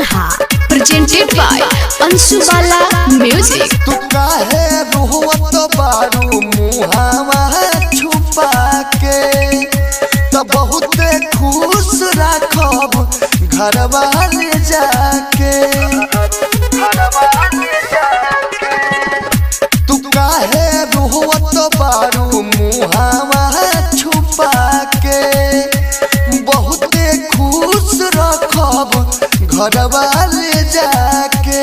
सलहा presented by Anshubala music. तू काहे रोवत बारू मुहावा छुपा के, तो बहुत खुश राखब घरवा ले जाके। तू काहे रोवत बारू मुहावा छुपा के, बहुत खुश राखब घरवा ले जाके।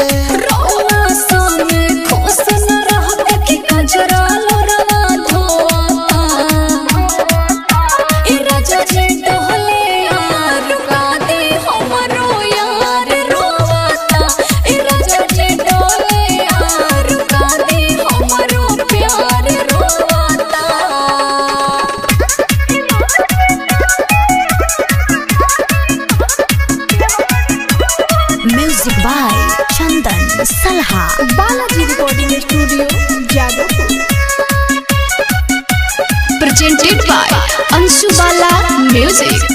Music by Chandan Salha, Balaji recording studio Jadavpur. Presented by Anshubala music.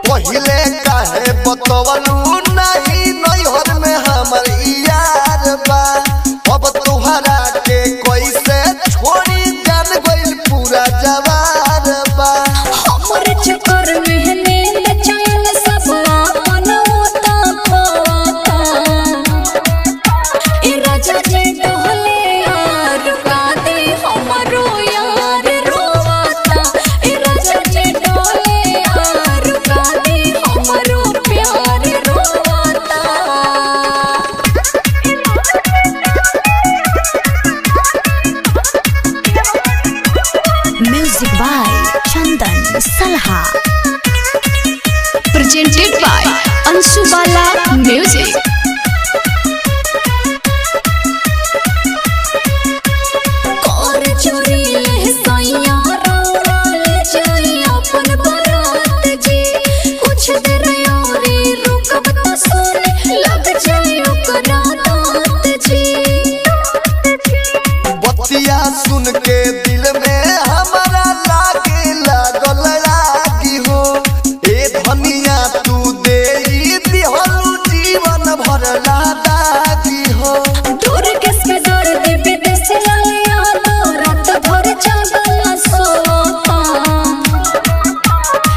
पहिले काहे बतवलू नहीं नैहर में हमर यार बा, अब तुहरा के कैसे छोड़ी जान गइल पूरा जवार बा। हमरे चक्कर में नींद चैन सब अपन होता खोता। ए राजा जे टहले यार का दे हमरो यार रोवाता। ए राजा जे टहले यार का दे हमरो प्यार रोवाता। म्यूजिक बाय चंदन सलहा, प्रेजेंटेड बाय अंशुबाला म्यूजिक। और चोरी सैया रोले जाई अपन बारात जी। कुछ देर और रुकब तो सोने लग जाई ओकरा दांत जी। बतिया सुन के दिल में हमारा लागे लागल लागी हो। ए धनिया तू दे दिहलू जीवन भर लागी हो। दूर किसके दर दे विदेश लाया तो रात भर जागल सोता।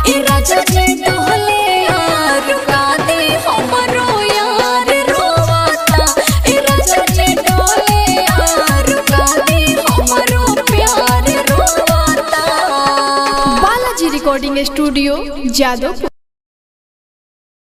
ए राजा जे टहले यार का दे हमरो यार रोवाता। ए राजा जे टहले यार का दे हमरो प्यार रोवाता। Balaji recording studio Jadavpur.